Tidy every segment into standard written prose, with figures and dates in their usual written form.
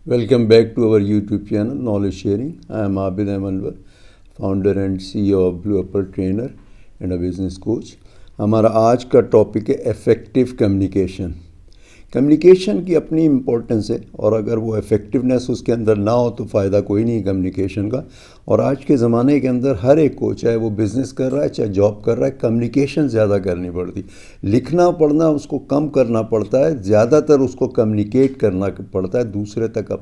Welcome back to our YouTube channel, Knowledge Sharing. I am Abid Anwar, founder and CEO of Blue Apple Trainer and a business coach. ہمارا آج کا topic ہے effective communication. Communication کی اپنی importance ہے، اور اگر وہ ایفیکٹونیس اس کے اندر نہ ہو تو فائدہ کوئی نہیں کمیونیکیشن کا. اور آج کے زمانے کے اندر ہر ایک کو، چاہے وہ بزنس کر رہا ہے چاہے جاب کر رہا ہے، کمیونیکیشن زیادہ کرنی پڑتی. لکھنا پڑھنا اس کو کم کرنا پڑتا ہے، زیادہ تر اس کو کمیونیکیٹ کرنا پڑتا ہے، دوسرے تک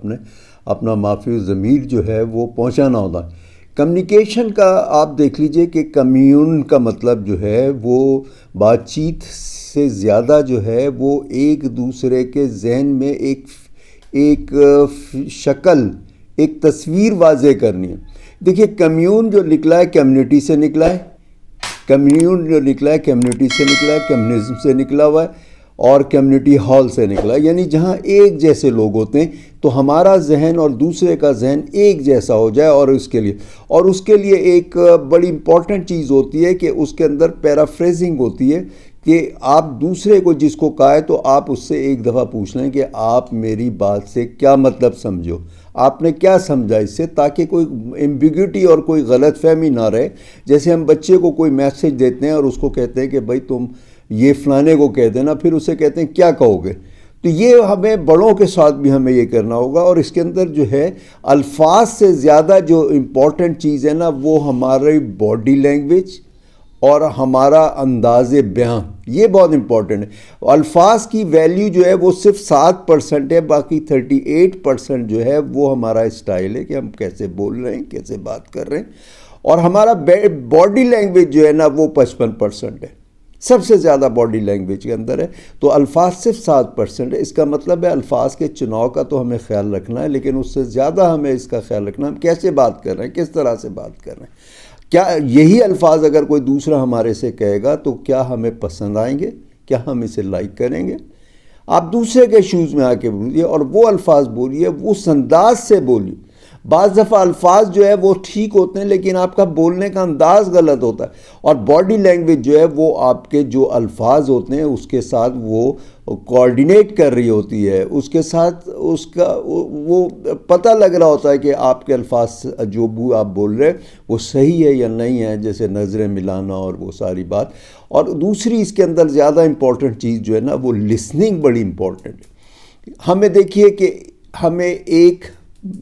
اپنا مافی ضمیر جو ہے وہ پہنچانا ہوتا ہے. کمیونیکیشن کا آپ دیکھ لیجئے کہ کمیون کا مطلب جو ہے وہ بات چیت سے زیادہ جو ہے وہ ایک دوسرے کے ذہن میں ایک شکل، ایک تصویر واضح کرنی ہے. دیکھیے کمیون جو نکلا ہے کمیونٹی سے نکلا ہے، کمیونزم سے نکلا ہوا ہے، اور کمیونٹی ہال سے نکلا، یعنی جہاں ایک جیسے لوگ ہوتے ہیں تو ہمارا ذہن اور دوسرے کا ذہن ایک جیسا ہو جائے. اور اس کے لیے ایک بڑی امپورٹنٹ چیز ہوتی ہے کہ اس کے اندر پیرافریزنگ ہوتی ہے کہ آپ دوسرے کو جس کو کہا ہے تو آپ اس سے ایک دفعہ پوچھ لیں کہ آپ میری بات سے کیا مطلب سمجھو، آپ نے کیا سمجھا اس سے، تاکہ کوئی ایمبیگوٹی اور کوئی غلط فہمی نہ رہے. جیسے ہم بچے کو کوئی میسج دیتے ہیں اور اس کو کہتے ہیں کہ بھائی تم یہ فلانے کو کہہ دینا، پھر اسے کہتے ہیں کیا کہو گے. تو یہ ہمیں بڑوں کے ساتھ بھی ہمیں یہ کرنا ہوگا. اور اس کے اندر جو ہے الفاظ سے زیادہ جو امپورٹنٹ چیز ہے نا وہ ہماری باڈی لینگویج اور ہمارا انداز بیان، یہ بہت امپورٹنٹ ہے. الفاظ کی ویلیو جو ہے وہ صرف 7% ہے، باقی 38% جو ہے وہ ہمارا اسٹائل ہے کہ ہم کیسے بول رہے ہیں، کیسے بات کر رہے ہیں. اور ہمارا باڈی لینگویج جو ہے نا وہ 55% ہے، سب سے زیادہ باڈی لینگویج کے اندر ہے. تو الفاظ صرف 7% ہے. اس کا مطلب ہے الفاظ کے چناؤ کا تو ہمیں خیال رکھنا ہے، لیکن اس سے زیادہ ہمیں اس کا خیال رکھنا ہے ہم کیسے بات کر رہے ہیں، کس طرح سے بات کر رہے ہیں. کیا یہی الفاظ اگر کوئی دوسرا ہمارے سے کہے گا تو کیا ہمیں پسند آئیں گے، کیا ہم اسے لائک کریں گے. آپ دوسرے کے شوز میں آ کے بولیے اور وہ الفاظ بولیے، اس انداز سے بولیے. بعض دفعہ الفاظ جو ہے وہ ٹھیک ہوتے ہیں لیکن آپ کا بولنے کا انداز غلط ہوتا ہے. اور باڈی لینگویج جو ہے وہ آپ کے جو الفاظ ہوتے ہیں اس کے ساتھ وہ کوآرڈینیٹ کر رہی ہوتی ہے، اس کے ساتھ اس کا وہ پتہ لگ رہا ہوتا ہے کہ آپ کے الفاظ جو آپ بول رہے ہیں وہ صحیح ہے یا نہیں ہے، جیسے نظریں ملانا اور وہ ساری بات. اور دوسری اس کے اندر زیادہ امپورٹنٹ چیز جو ہے نا وہ لسننگ بڑی امپورٹنٹ ہے. ہمیں دیکھیے کہ ہمیں ایک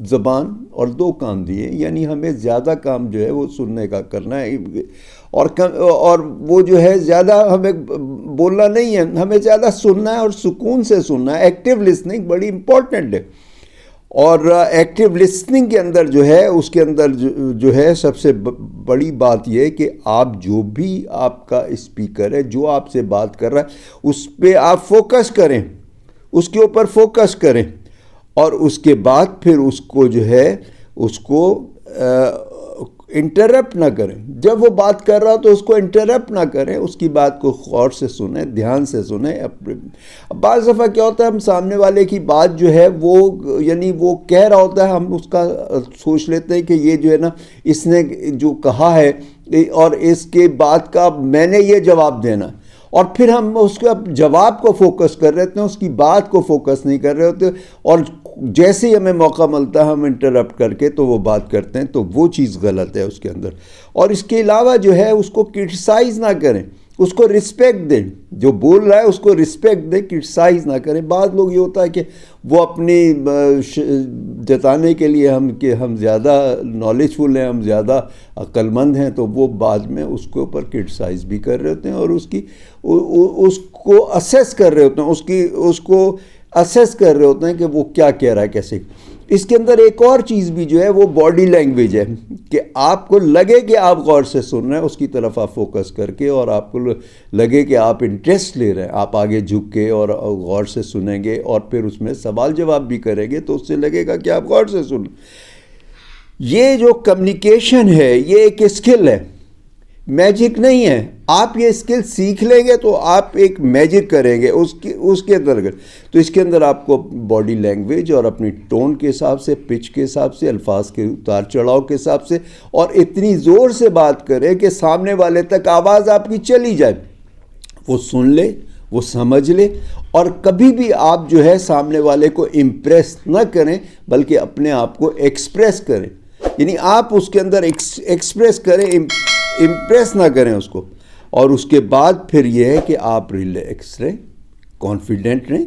زبان اور 2 کان دیے، یعنی ہمیں زیادہ کام جو ہے وہ سننے کا کرنا ہے، اور وہ جو ہے زیادہ ہمیں بولنا نہیں ہے، ہمیں زیادہ سننا ہے اور سکون سے سننا ہے. ایکٹیو لسننگ بڑی امپورٹنٹ ہے. اور ایکٹیو لسننگ کے اندر جو ہے اس کے اندر جو ہے سب سے بڑی بات یہ ہے کہ آپ جو بھی آپ کا اسپیکر ہے جو آپ سے بات کر رہا ہے اس پہ آپ فوکس کریں، اس کے اوپر فوکس کریں، اور اس کے بعد پھر اس کو جو ہے اس کو انٹرپٹ نہ کریں. جب وہ بات کر رہا تو اس کو انٹرپٹ نہ کریں، اس کی بات کو غور سے سنیں، دھیان سے سنیں. بعض دفعہ کیا ہوتا ہے ہم سامنے والے کی بات جو ہے وہ یعنی وہ کہہ رہا ہوتا ہے، ہم اس کا سوچ لیتے ہیں کہ یہ جو ہے نا اس نے جو کہا ہے اور اس کے بات کا میں نے یہ جواب دینا ہے، اور پھر ہم اس کے جواب کو فوکس کر رہے ہوتے ہیں، اس کی بات کو فوکس نہیں کر رہے ہوتے. اور جیسے ہی ہمیں موقع ملتا ہے ہم انٹرپٹ کر کے تو وہ بات کرتے ہیں، تو وہ چیز غلط ہے اس کے اندر. اور اس کے علاوہ جو ہے اس کو کرٹیسائز نہ کریں، اس کو رسپیکٹ دیں. جو بول رہا ہے اس کو رسپیکٹ دیں، کرٹیسائز نہ کریں. بعض لوگ یہ ہوتا ہے کہ وہ اپنی جتانے کے لیے کہ ہم زیادہ نالجفل ہیں، ہم زیادہ عقل مند ہیں، تو وہ بعد میں اس کے اوپر کرٹیسائز بھی کر رہے ہوتے ہیں اور اس کو اسیس کر رہے ہوتے ہیں، اس کو اسیس کر رہے ہوتے ہیں کہ وہ کیا کہہ رہا ہے کیسے. اس کے اندر ایک اور چیز بھی جو ہے وہ باڈی لینگویج ہے کہ آپ کو لگے کہ آپ غور سے سن رہے ہیں، اس کی طرف آپ فوکس کر کے، اور آپ کو لگے کہ آپ انٹرسٹ لے رہے ہیں، آپ آگے جھک کے اور غور سے سنیں گے اور پھر اس میں سوال جواب بھی کریں گے تو اس سے لگے گا کہ آپ غور سے سنیں. یہ جو کمیونیکیشن ہے یہ ایک اسکل ہے، میجک نہیں ہے. آپ یہ اسکل سیکھ لیں گے تو آپ ایک میجک کریں گے اس کے انترگت. تو اس کے اندر آپ کو باڈی لینگویج اور اپنی ٹون کے حساب سے، پچ کے حساب سے، الفاظ کے اتار چڑھاؤ کے حساب سے، اور اتنی زور سے بات کریں کہ سامنے والے تک آواز آپ کی چلی جائے، وہ سن لے، وہ سمجھ لے، اور کبھی بھی آپ جو ہے سامنے والے کو امپریس نہ کریں بلکہ اپنے آپ کو ایکسپریس کریں، یعنی آپ اس کے اندر ایکسپریس کریں، امپریس نہ کریں اس کو. اور اس کے بعد پھر یہ ہے کہ آپ ریلیکس رہیں، کانفیڈنٹ رہیں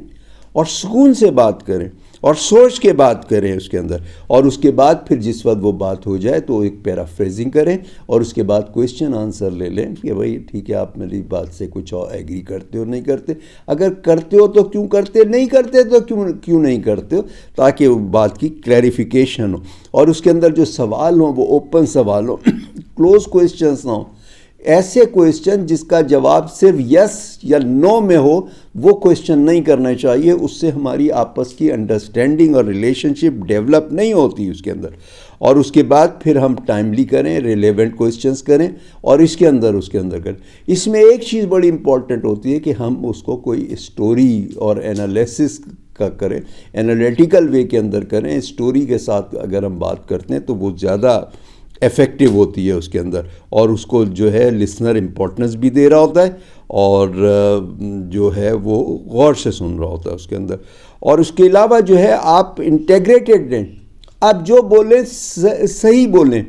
اور سکون سے بات کریں اور سوچ کے بات کریں اس کے اندر. اور اس کے بعد پھر جس وقت وہ بات ہو جائے تو ایک پیرافریزنگ کریں اور اس کے بعد کویسچن آنسر لے لیں کہ بھائی ٹھیک ہے آپ میری بات سے کچھ اور ایگری کرتے ہو نہیں کرتے، اگر کرتے ہو تو کیوں کرتے، نہیں کرتے تو کیوں نہیں کرتے ہو، تاکہ وہ بات کی کلیریفیکیشن ہو. اور اس کے اندر جو سوال ہوں وہ اوپن سوال ہوں، کلوز کویسچنس نہ ہوں. ایسے کویسچن جس کا جواب صرف یس یا نو میں ہو وہ کویسچن نہیں کرنا چاہیے، اس سے ہماری آپس کی انڈرسٹینڈنگ اور ریلیشن شپ ڈیولپ نہیں ہوتی اس کے اندر. اور اس کے بعد پھر ہم ٹائملی کریں، ریلیونٹ کویسچنس کریں اور اس کے اندر کریں. اس میں ایک چیز بڑی امپورٹنٹ ہوتی ہے کہ ہم اس کو کوئی اسٹوری اور انالیسس کا کریں، انالیٹیکل وے کے اندر کریں. اسٹوری کے ساتھ اگر ہم بات کرتے ہیں تو وہ زیادہ ایفیکٹو ہوتی ہے اس کے اندر، اور اس کو جو ہے لسنر امپورٹنس بھی دے رہا ہوتا ہے اور جو ہے وہ غور سے سن رہا ہوتا ہے اس کے اندر. اور اس کے علاوہ جو ہے آپ انٹیگریٹڈ رہیں، آپ جو بولیں صحیح بولیں،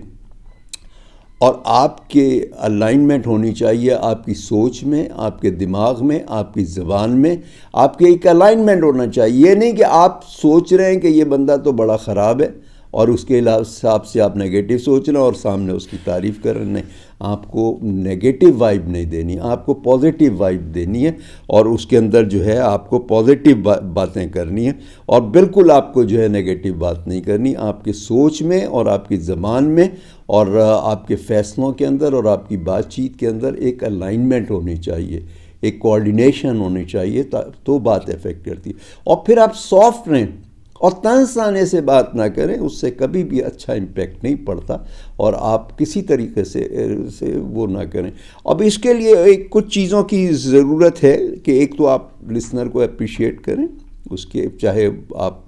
اور آپ کے الائنمنٹ ہونی چاہیے آپ کی سوچ میں، آپ کے دماغ میں، آپ کی زبان میں، آپ کے ایک الائنمنٹ ہونا چاہیے. یہ نہیں کہ آپ سوچ رہے ہیں کہ یہ بندہ تو بڑا خراب ہے اور اس کے حساب سے آپ نگیٹو سوچ رہے ہیں اور سامنے اس کی تعریف کر رہے ہیں. نہیں، آپ کو نگیٹو وائب نہیں دینی، آپ کو پازیٹیو وائب دینی ہے اور اس کے اندر جو ہے آپ کو پازیٹیو باتیں کرنی ہیں اور بالکل آپ کو جو ہے نگیٹو بات نہیں کرنی. آپ کی سوچ میں اور آپ کی زبان میں اور آپ کے فیصلوں کے اندر اور آپ کی بات چیت کے اندر ایک الائنمنٹ ہونی چاہیے، ایک کوارڈینیشن ہونی چاہیے، تو بات افیکٹ کرتی ہے. اور پھر آپ سافٹ رہیں اور طنز آنے سے بات نہ کریں، اس سے کبھی بھی اچھا امپیکٹ نہیں پڑتا اور آپ کسی طریقے سے وہ نہ کریں. اب اس کے لیے کچھ چیزوں کی ضرورت ہے کہ ایک تو آپ لسنر کو اپریشیٹ کریں، اس کے چاہے آپ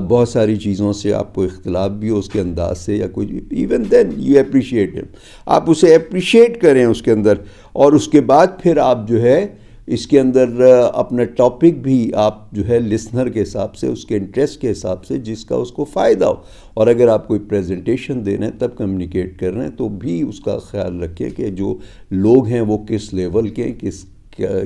بہت ساری چیزوں سے آپ کو اختلاف بھی ہو اس کے انداز سے یا کچھ بھی، ایون دین یو اپریشیٹ ہم، آپ اسے اپریشیٹ کریں اس کے اندر. اور اس کے بعد پھر آپ جو ہے اس کے اندر اپنا ٹاپک بھی آپ جو ہے لسنر کے حساب سے، اس کے انٹرسٹ کے حساب سے جس کا اس کو فائدہ ہو. اور اگر آپ کوئی پریزنٹیشن دے رہے ہیں تب کمیونیکیٹ کر رہے ہیں تو بھی اس کا خیال رکھیں کہ جو لوگ ہیں وہ کس لیول کے،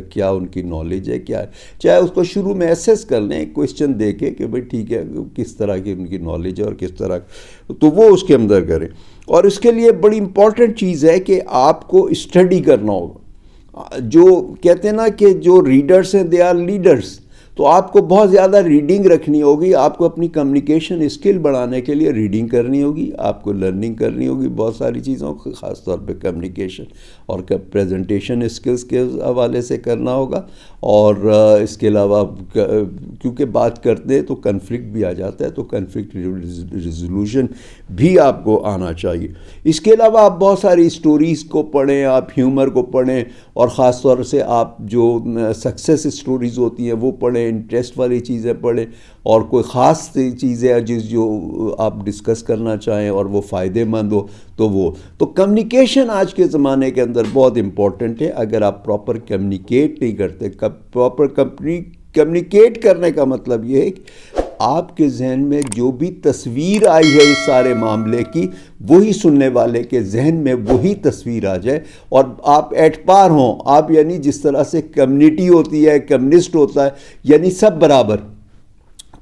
کیا ان کی نالج ہے، کیا ہے. چاہے اس کو شروع میں ایسیس کر لیں، کویسچن دے کے کہ بھئی ٹھیک ہے کس طرح کی ان کی نالج ہے اور کس طرح، تو وہ اس کے اندر کریں. اور اس کے لیے بڑی امپورٹنٹ چیز ہے کہ آپ کو اسٹڈی کرنا ہوگا. جو کہتے ہیں نا کہ جو ریڈرز ہیں دے آر لیڈرز، تو آپ کو بہت زیادہ ریڈنگ رکھنی ہوگی. آپ کو اپنی کمیونیکیشن اسکل بڑھانے کے لیے ریڈنگ کرنی ہوگی، آپ کو لرننگ کرنی ہوگی بہت ساری چیزوں کو، خاص طور پہ کمیونیکیشن اور پریزنٹیشن اسکلز کے حوالے سے کرنا ہوگا. اور اس کے علاوہ کیونکہ بات کرتے ہیں تو کنفلکٹ بھی آ جاتا ہے، تو کنفلکٹ ریزولوشن بھی آپ کو آنا چاہیے. اس کے علاوہ آپ بہت ساری اسٹوریز کو پڑھیں، آپ ہیومر کو پڑھیں اور خاص طور سے آپ جو سکسیس اسٹوریز ہوتی ہیں وہ پڑھیں، انٹرسٹ والی چیزیں پڑھیں اور کوئی خاص چیزیں جو آپ ڈسکس کرنا چاہیں اور وہ فائدے مند ہو تو وہ. تو کمیونیکیشن آج کے زمانے کے اندر بہت امپورٹنٹ ہے. اگر آپ پراپر کمیونیکیٹ نہیں کرتے، پراپر کمیونیکیٹ کرنے کا مطلب یہ ہے کہ آپ کے ذہن میں جو بھی تصویر آئی ہے اس سارے معاملے کی، وہی سننے والے کے ذہن میں وہی تصویر آ جائے اور آپ ایٹ پار ہوں. آپ یعنی جس طرح سے کمیونٹی ہوتی ہے، کمیونسٹ ہوتا ہے، یعنی سب برابر.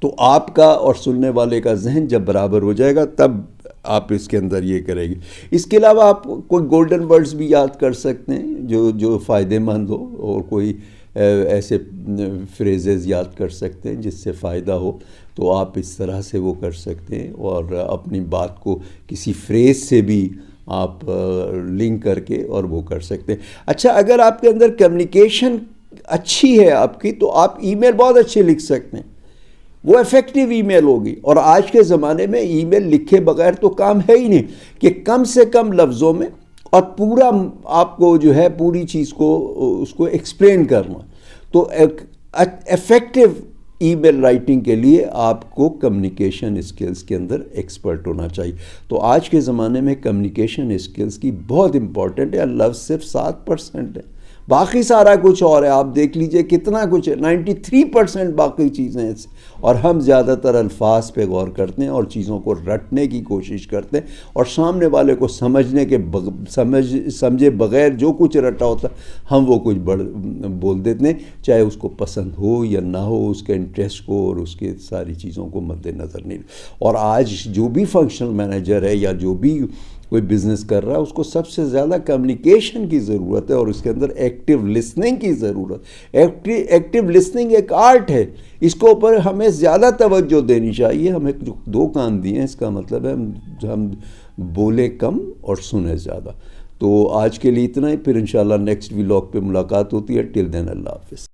تو آپ کا اور سننے والے کا ذہن جب برابر ہو جائے گا تب آپ اس کے اندر یہ کریں گے. اس کے علاوہ آپ کوئی گولڈن ورڈز بھی یاد کر سکتے ہیں جو فائدے مند ہو، اور کوئی ایسے فریزز یاد کر سکتے ہیں جس سے فائدہ ہو، تو آپ اس طرح سے وہ کر سکتے ہیں اور اپنی بات کو کسی فریز سے بھی آپ لنک کر کے اور وہ کر سکتے ہیں. اچھا، اگر آپ کے اندر کمیونیکیشن اچھی ہے آپ کی تو آپ ای میل بہت اچھے لکھ سکتے ہیں، وہ افیکٹو ای میل ہوگی. اور آج کے زمانے میں ای میل لکھے بغیر تو کام ہے ہی نہیں، کہ کم سے کم لفظوں میں اور پورا آپ کو جو ہے پوری چیز کو اس کو ایکسپلین کرنا. تو افیکٹو ای میل رائٹنگ کے لیے آپ کو کمیونیکیشن اسکلز کے اندر ایکسپرٹ ہونا چاہیے. تو آج کے زمانے میں کمیونیکیشن اسکلز کی بہت امپورٹنٹ ہے. لفظ صرف 7% ہے باقی سارا کچھ اور ہے. آپ دیکھ لیجئے کتنا کچھ ہے, 93% باقی چیزیں ہیں. اور ہم زیادہ تر الفاظ پہ غور کرتے ہیں اور چیزوں کو رٹنے کی کوشش کرتے ہیں, اور سامنے والے کو سمجھنے کے سمجھے بغیر جو کچھ رٹا ہوتا ہم وہ کچھ بول دیتے ہیں, چاہے اس کو پسند ہو یا نہ ہو, اس کے انٹرسٹ کو اور اس کے ساری چیزوں کو مد نظر نہیں. اور آج جو بھی فنکشنل مینیجر ہے یا جو بھی کوئی بزنس کر رہا ہے, اس کو سب سے زیادہ کمیونیکیشن کی ضرورت ہے, اور اس کے اندر ایکٹیو لسننگ کی ضرورت. ایکٹیو لسننگ ایک آرٹ ہے, اس کو اوپر ہمیں زیادہ توجہ دینی چاہیے. ہمیں جو 2 کان دیے ہیں, اس کا مطلب ہے ہم بولے کم اور سنے زیادہ. تو آج کے لیے اتنا ہی, پھر انشاءاللہ نیکسٹ ولاگ پہ ملاقات ہوتی ہے. ٹل دین اللہ حافظ.